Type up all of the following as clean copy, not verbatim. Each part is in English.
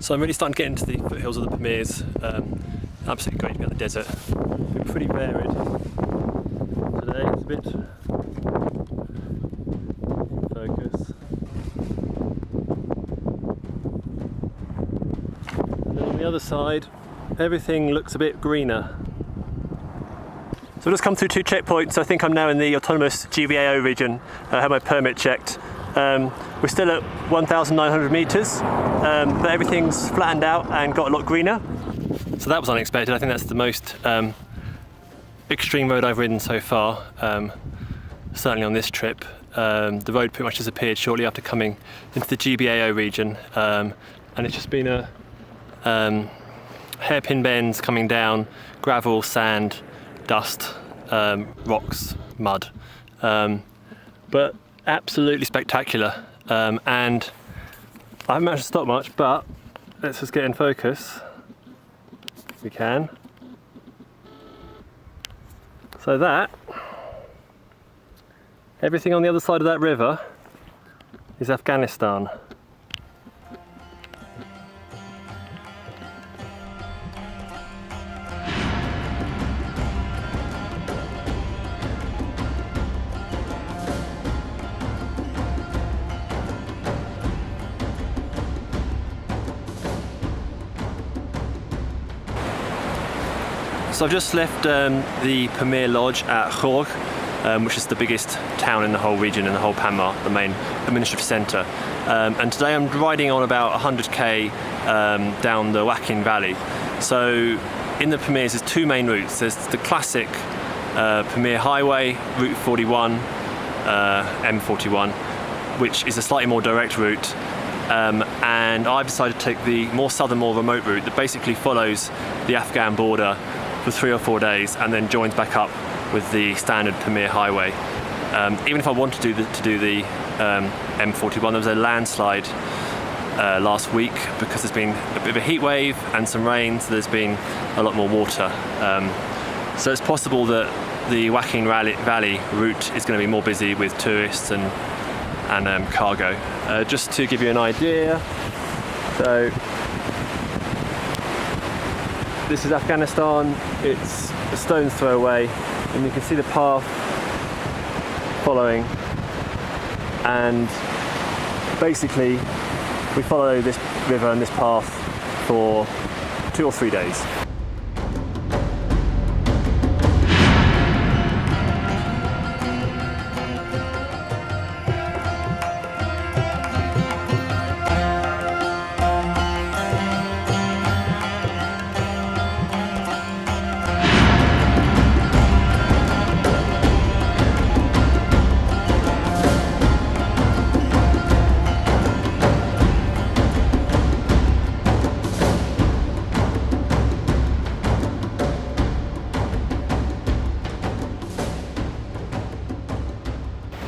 So I'm really starting to get into the foothills of the Pamirs. Absolutely great to be at the desert. Been pretty varied today. It's a bit in focus. And then on the other side, everything looks a bit greener. So I've just come through 2 checkpoints. I think I'm now in the autonomous GVAO region. I had my permit checked. We're still at 1,900 metres, but everything's flattened out and got a lot greener. So that was unexpected. I think that's the most extreme road I've ridden so far, certainly on this trip. The road pretty much disappeared shortly after coming into the GVAO region, and it's just been a hairpin bends coming down, gravel, sand, dust, rocks, mud, but absolutely spectacular. And I haven't managed to stop much, but let's just get in focus if we can. So that, everything on the other side of that river is Afghanistan. So I've just left the Pamir Lodge at Khorg, which is the biggest town in the whole region, in the whole Pamir, the main administrative centre. And today I'm riding on about 100k down the Wakhan Valley. So in the Pamirs there's 2 main routes. There's the classic Pamir Highway, Route 41, M41, which is a slightly more direct route. And I've decided to take the more southern, more remote route that basically follows the Afghan border for 3 or 4 days and then joins back up with the standard Pamir Highway. Even if I wanted to do the M41, there was a landslide last week because there's been a bit of a heat wave and some rain, so there's been a lot more water. So it's possible that the Wakhan Valley route is going to be more busy with tourists and cargo. Just to give you an idea, so this is Afghanistan. It's a stone's throw away, and you can see the path following, and basically we follow this river and this path for 2 or 3 days.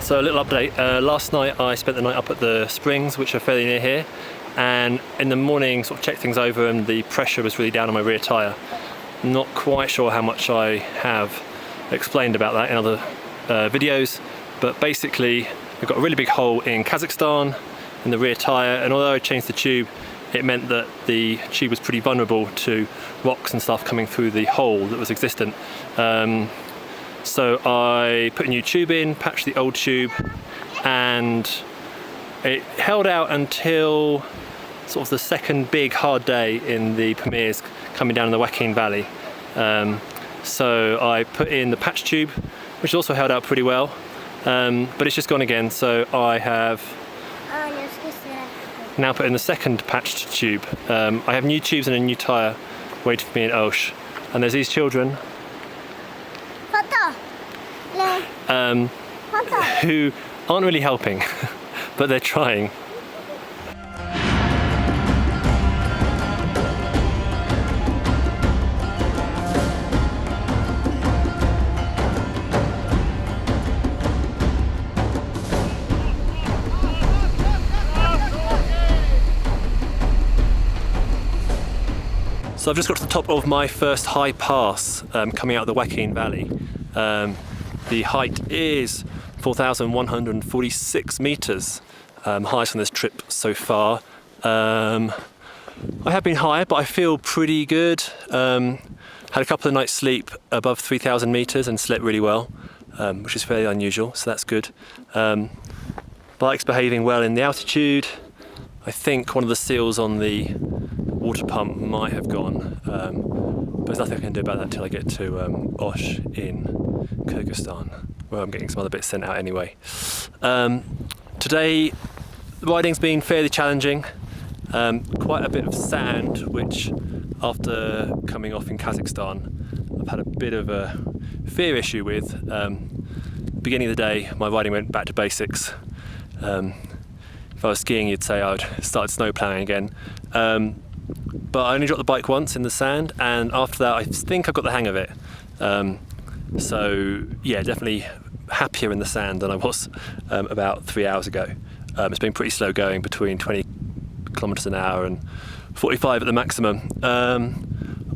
So a little update, last night I spent the night up at the springs, which are fairly near here, and in the morning sort of checked things over and the pressure was really down on my rear tyre. Not quite sure how much I have explained about that in other videos, but basically I've got a really big hole in Kazakhstan in the rear tyre, and although I changed the tube, it meant that the tube was pretty vulnerable to rocks and stuff coming through the hole that was existent. So I put a new tube in, patched the old tube, and it held out until sort of the second big hard day in the Pamirs coming down in the Wakhan Valley. So I put in the patch tube, which also held out pretty well, but it's just gone again. So I have now put in the second patched tube. I have new tubes and a new tyre waiting for me in Osh, and there's these children who aren't really helping, but they're trying. So I've just got to the top of my first high pass coming out of the Wakhan Valley. The height is 4,146 metres, highest on this trip so far. I have been higher, but I feel pretty good. Had a couple of nights sleep above 3,000 meters and slept really well, which is fairly unusual, so that's good. Bike's behaving well in the altitude. I think one of the seals on the water pump might have gone, but there's nothing I can do about that until I get to Osh in Kyrgyzstan, where I'm getting some other bits sent out anyway. Today, the riding's been fairly challenging. Quite a bit of sand, which after coming off in Kazakhstan, I've had a bit of a fear issue with. Beginning of the day, my riding went back to basics. If I was skiing, you'd say I'd started snow ploughing again. But I only dropped the bike once in the sand, and after that I think I've got the hang of it. So yeah, definitely happier in the sand than I was about 3 hours ago. It's been pretty slow going, between 20 kilometers an hour and 45 at the maximum.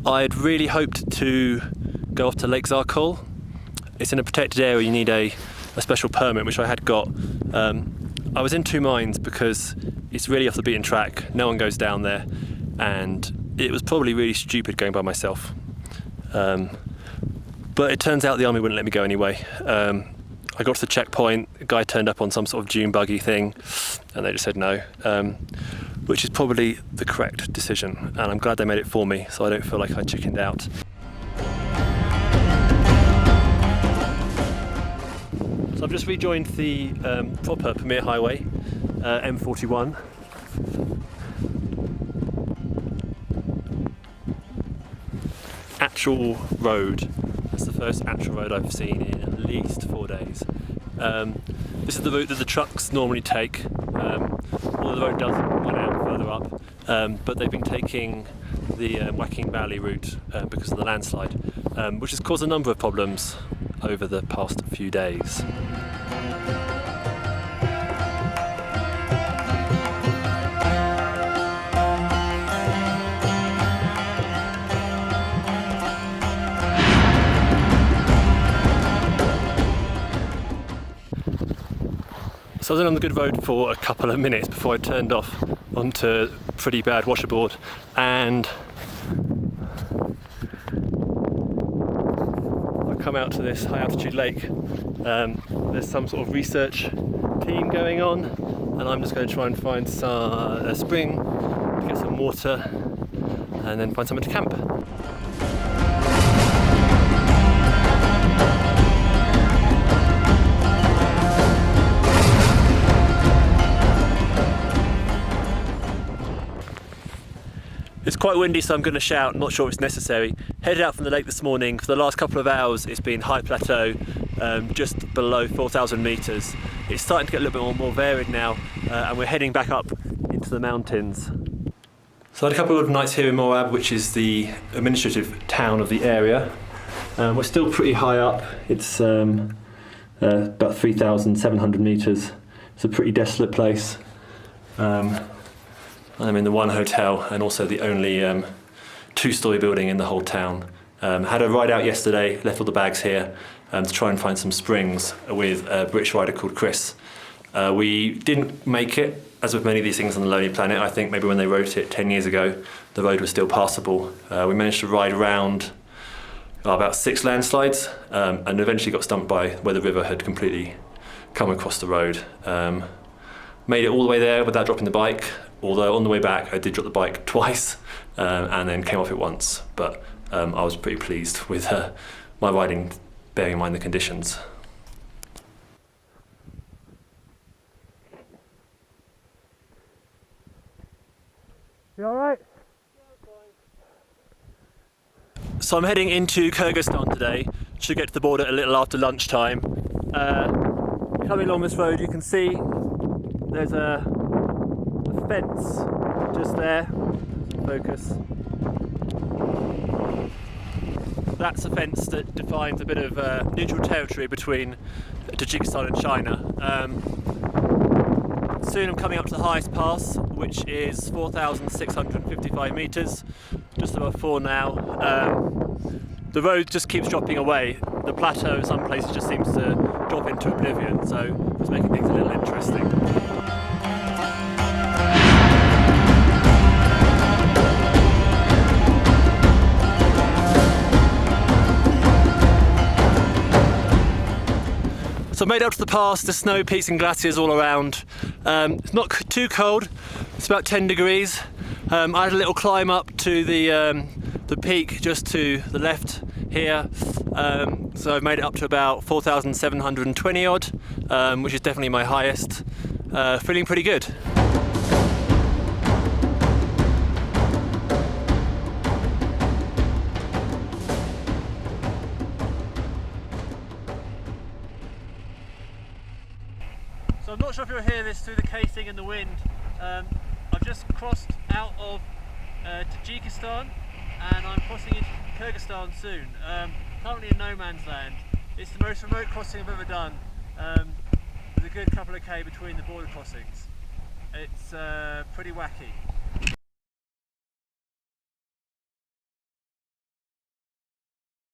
I'd really hoped to go off to Lake Zarkul. It's in a protected area, you need a special permit, which I had got. I was in two minds because it's really off the beaten track, no one goes down there, and it was probably really stupid going by myself. But it turns out the army wouldn't let me go anyway. I got to the checkpoint, a guy turned up on some sort of dune buggy thing, and they just said no, which is probably the correct decision, and I'm glad they made it for me, so I don't feel like I chickened out. So I've just rejoined the proper Pamir Highway, M41. Actual road. That's the first actual road I've seen in at least 4 days. This is the route that the trucks normally take, although the road does run out further up, but they've been taking the Wakhan Valley route because of the landslide, which has caused a number of problems over the past few days. So I was on the good road for a couple of minutes before I turned off onto pretty bad washerboard, and I come out to this high altitude lake. There's some sort of research team going on, and I'm just going to try and find a spring to get some water and then find somewhere to camp. It's quite windy, so I'm going to shout, not sure if it's necessary. Headed out from the lake this morning. For the last couple of hours it's been high plateau, just below 4,000 metres. It's starting to get a little bit more varied now, and we're heading back up into the mountains. So I had a couple of nights here in Moab, which is the administrative town of the area. We're still pretty high up. It's about 3,700 metres. It's a pretty desolate place. I'm in the one hotel and also the only two-storey building in the whole town. Had a ride out yesterday, left all the bags here to try and find some springs with a British rider called Chris. We didn't make it, as with many of these things on the Lonely Planet. I think maybe when they wrote it 10 years ago, the road was still passable. We managed to ride around about 6 landslides and eventually got stumped by where the river had completely come across the road. Made it all the way there without dropping the bike. Although on the way back I did drop the bike twice and then came off it once, but I was pretty pleased with my riding, bearing in mind the conditions. You alright? So I'm heading into Kyrgyzstan today. Should get to the border a little after lunchtime. Coming along this road you can see there's a fence just there. Focus. That's a fence that defines a bit of neutral territory between Tajikistan and China. Soon I'm coming up to the highest pass, which is 4,655 metres, just above 4 now. The road just keeps dropping away. The plateau in some places just seems to drop into oblivion, so it's making things a little interesting. So I made it up to the pass, the snow peaks and glaciers all around. It's not too cold, it's about 10 degrees. I had a little climb up to the peak just to the left here. So I've made it up to about 4,720 odd, which is definitely my highest. Feeling pretty good. So I'm not sure if you'll hear this through the casing and the wind. I've just crossed out of Tajikistan and I'm crossing into Kyrgyzstan soon. Currently in no man's land. It's the most remote crossing I've ever done. There's a good couple of K between the border crossings. It's pretty wacky.